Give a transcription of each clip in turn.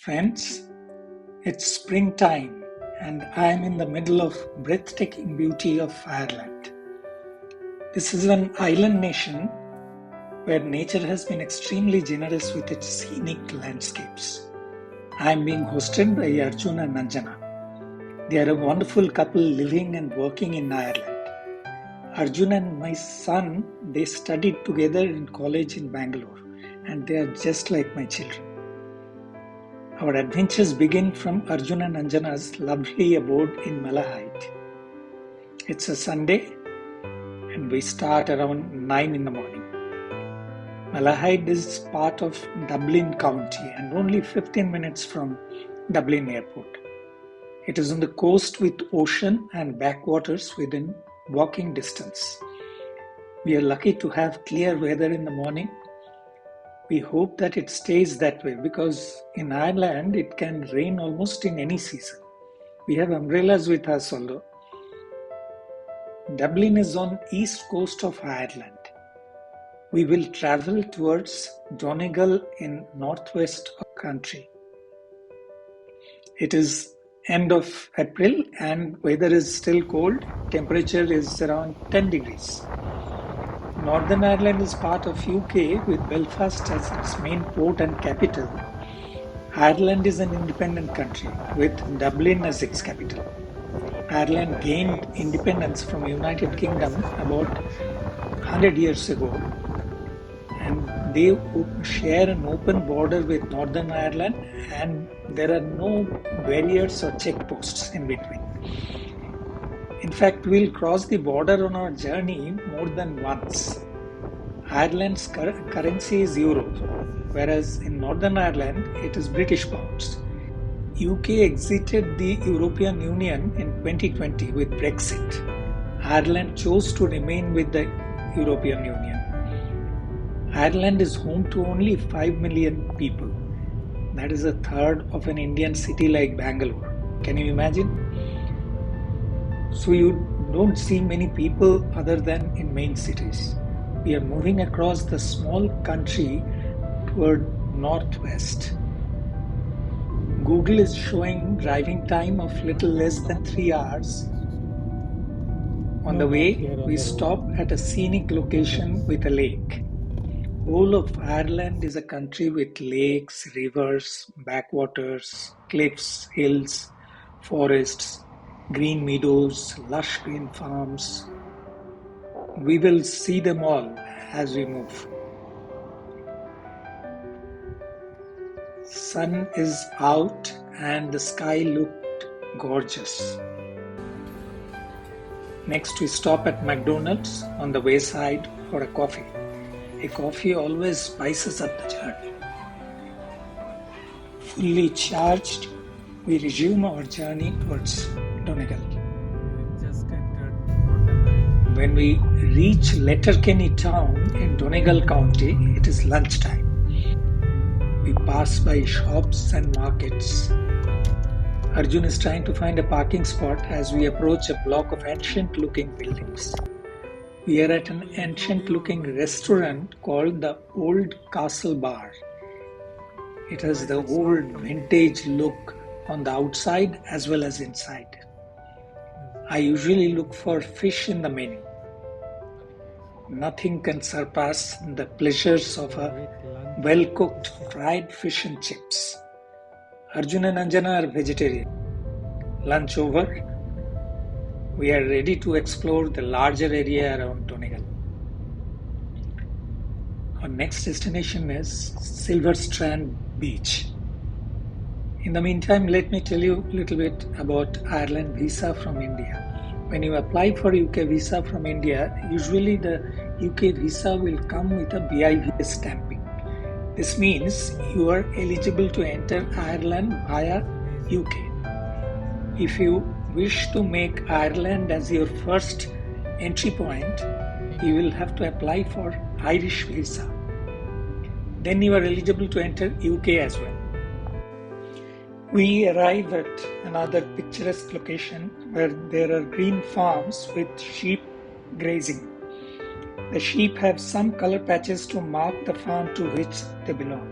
Friends, it's springtime and I am in the middle of breathtaking beauty of Ireland. This is an island nation where nature has been extremely generous with its scenic landscapes. I am being hosted by Arjun and Anjana. They are a wonderful couple living and working in Ireland. Arjun and my son, they studied together in college in Bangalore and they are just like my children. Our adventures begin from Arjun and Anjana's lovely abode in Malahide. It's a Sunday and we start around 9 in the morning. Malahide is part of Dublin County and only 15 minutes from Dublin Airport. It is on the coast with ocean and backwaters within walking distance. We are lucky to have clear weather in the morning. We hope that it stays that way because in Ireland it can rain almost in any season. We have umbrellas with us although. Dublin is on east coast of Ireland. We will travel towards Donegal in northwest of the country. It is end of April and weather is still cold. Temperature is around 10 degrees. Northern Ireland is part of UK with Belfast as its main port and capital. Ireland is an independent country with Dublin as its capital. Ireland gained independence from United Kingdom about 100 years ago and they share an open border with Northern Ireland and there are no barriers or checkposts in between. In fact, we'll cross the border on our journey more than once. Ireland's currency is euro, whereas in Northern Ireland it is British pounds. UK exited the European Union in 2020 with Brexit. Ireland chose to remain with the European Union. Ireland is home to only 5 million people. That is a third of an Indian city like Bangalore. Can you imagine? So you don't see many people other than in main cities. We are moving across the small country toward northwest. Google is showing driving time of little less than 3 hours. On the way, we stop at a scenic location with a lake. Whole of Ireland is a country with lakes, rivers, backwaters, cliffs, hills, forests, green meadows, lush green farms. We will see them all as we move. Sun is out and the sky looked gorgeous. Next we stop at McDonald's on the wayside for a coffee. A coffee always spices up the journey. Fully charged, we resume our journey towards Donegal. When we reach Letterkenny town in Donegal County, it is lunchtime. We pass by shops and markets. Arjun is trying to find a parking spot as we approach a block of ancient-looking buildings. We are at an ancient-looking restaurant called the Old Castle Bar. It has the old vintage look on the outside as well as inside. I usually look for fish in the menu. Nothing can surpass the pleasures of a well-cooked fried fish and chips. Arjun and Anjana are vegetarian. Lunch over. We are ready to explore the larger area around Donegal. Our next destination is Strand Beach. In the meantime, let me tell you a little bit about Ireland visa from India. When you apply for UK visa from India, usually the UK visa will come with a BIVS stamping. This means you are eligible to enter Ireland via UK. If you wish to make Ireland as your first entry point, you will have to apply for Irish visa. Then you are eligible to enter UK as well. We arrive at another picturesque location where there are green farms with sheep grazing. The sheep have some color patches to mark the farm to which they belong.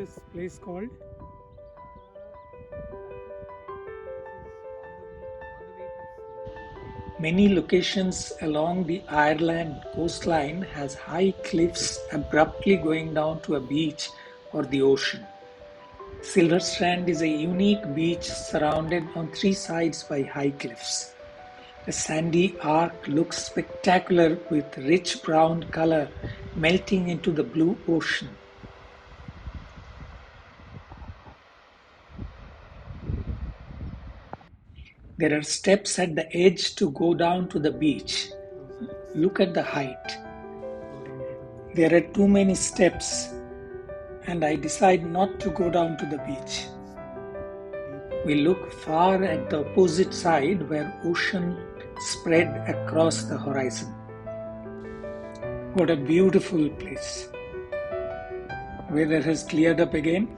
this place called? Many locations along the Ireland coastline has high cliffs abruptly going down to a beach or the ocean. Silver Strand is a unique beach surrounded on three sides by high cliffs. The sandy arc looks spectacular with rich brown color melting into the blue ocean. There are steps at the edge to go down to the beach. Look at the height. There are too many steps, and I decide not to go down to the beach. We look far at the opposite side where ocean spread across the horizon. What a beautiful place. Weather has cleared up again,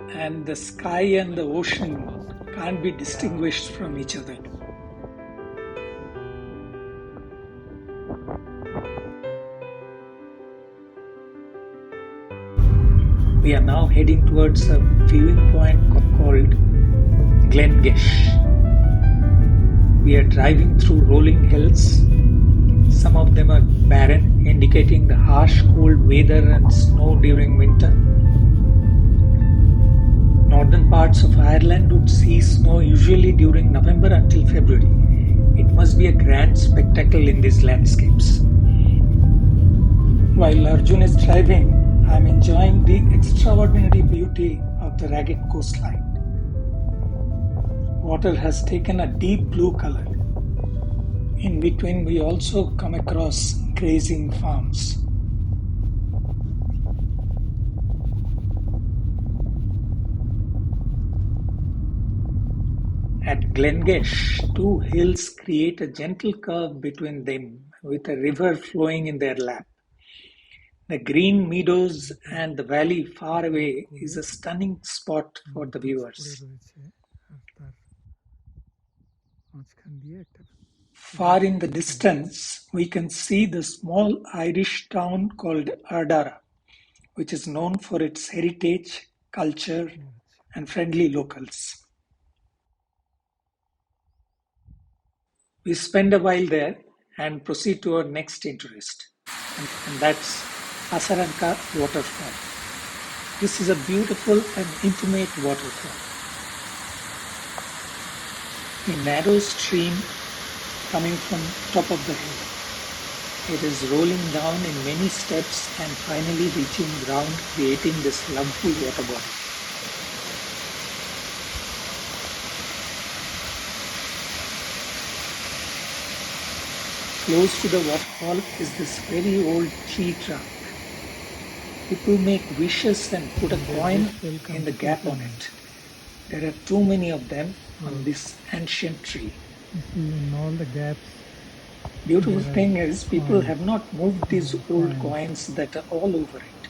and the sky and the ocean can't be distinguished from each other. We are now heading towards a viewing point called Glengesh. We are driving through rolling hills. Some of them are barren, indicating the harsh cold weather and snow during winter. Northern parts of Ireland would see snow usually during November until February. It must be a grand spectacle in these landscapes. While Arjun is driving, I am enjoying the extraordinary beauty of the ragged coastline. Water has taken a deep blue color. In between, we also come across grazing farms. At Glengesh, two hills create a gentle curve between them with a river flowing in their lap. The green meadows and the valley far away is a stunning spot for the viewers. Far in the distance, we can see the small Irish town called Ardara, which is known for its heritage, culture, and friendly locals. We spend a while there and proceed to our next interest, and that's Asaranca waterfall. This is a beautiful and intimate waterfall. A narrow stream coming from top of the hill. It is rolling down in many steps and finally reaching ground, creating this lovely water body. Close to the waterfall is this very old tree trunk. People make wishes and put a coin in the gap on it. There are too many of them on this ancient tree. In all the gaps. Beautiful thing is people have not moved these old coins that are all over it.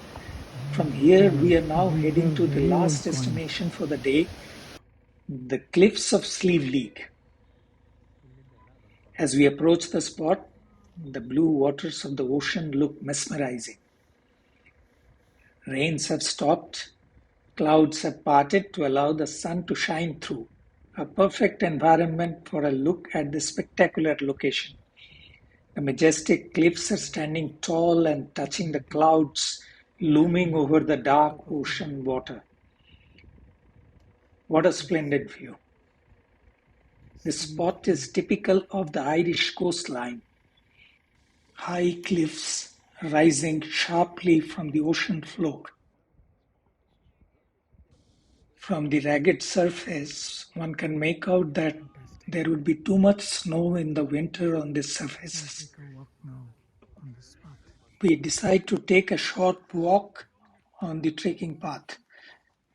From here we are now heading to the last destination for the day, the cliffs of Slieve. As we approach the spot, the blue waters of the ocean look mesmerizing. Rains have stopped, clouds have parted to allow the sun to shine through. A perfect environment for a look at this spectacular location. The majestic cliffs are standing tall and touching the clouds looming over the dark ocean water. What a splendid view. This spot is typical of the Irish coastline. High cliffs rising sharply from the ocean floor. From the ragged surface, one can make out that there would be too much snow in the winter on these surfaces. We decide to take a short walk on the trekking path.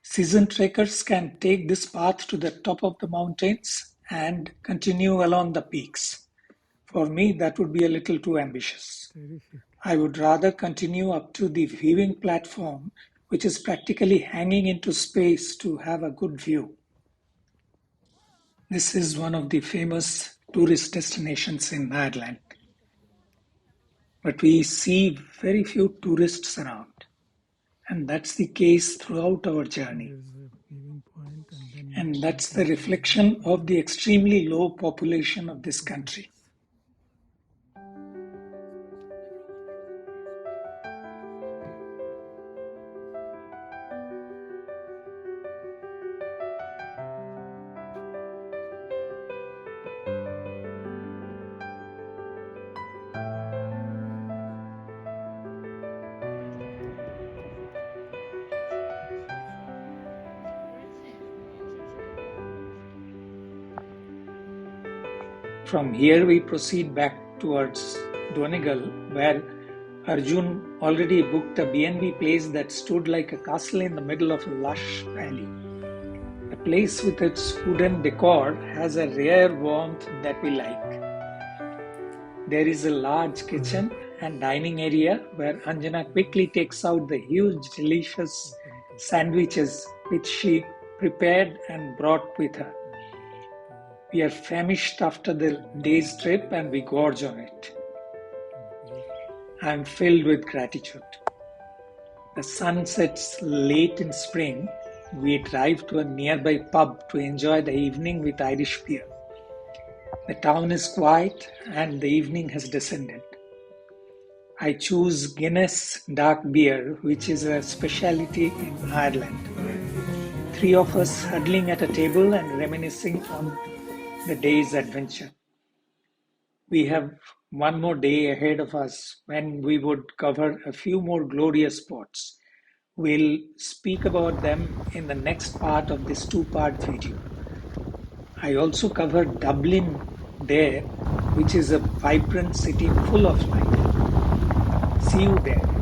Seasoned trekkers can take this path to the top of the mountains and continue along the peaks. For me, that would be a little too ambitious. I would rather continue up to the viewing platform, which is practically hanging into space to have a good view. This is one of the famous tourist destinations in Ireland. But we see very few tourists around. And that's the case throughout our and journey. there's a viewing point, and then And we that's the can see the reflection of the extremely low population of this country. mountains. From here, we proceed back towards Donegal, where Arjun already booked a B&B place that stood like a castle in the middle of a lush valley. The place with its wooden decor has a rare warmth that we like. There is a large kitchen and dining area where Anjana quickly takes out the huge, delicious Open to sandwiches which she prepared and brought with her. to We are famished after the day's trip and we gorge on it. view. I am filled with gratitude. The sun sets late in spring. We drive to a nearby pub to enjoy the evening with Irish beer. The town is quiet and the evening has descended. I choose Guinness dark beer, which is a specialty in Ireland. Three of us huddling at a table and reminiscing on the day's adventure. We have one more day ahead of us when we would cover a few more glorious spots. We'll speak about them in the next part of this two-part video. I also covered Dublin there, which is a vibrant city full of life. See you there.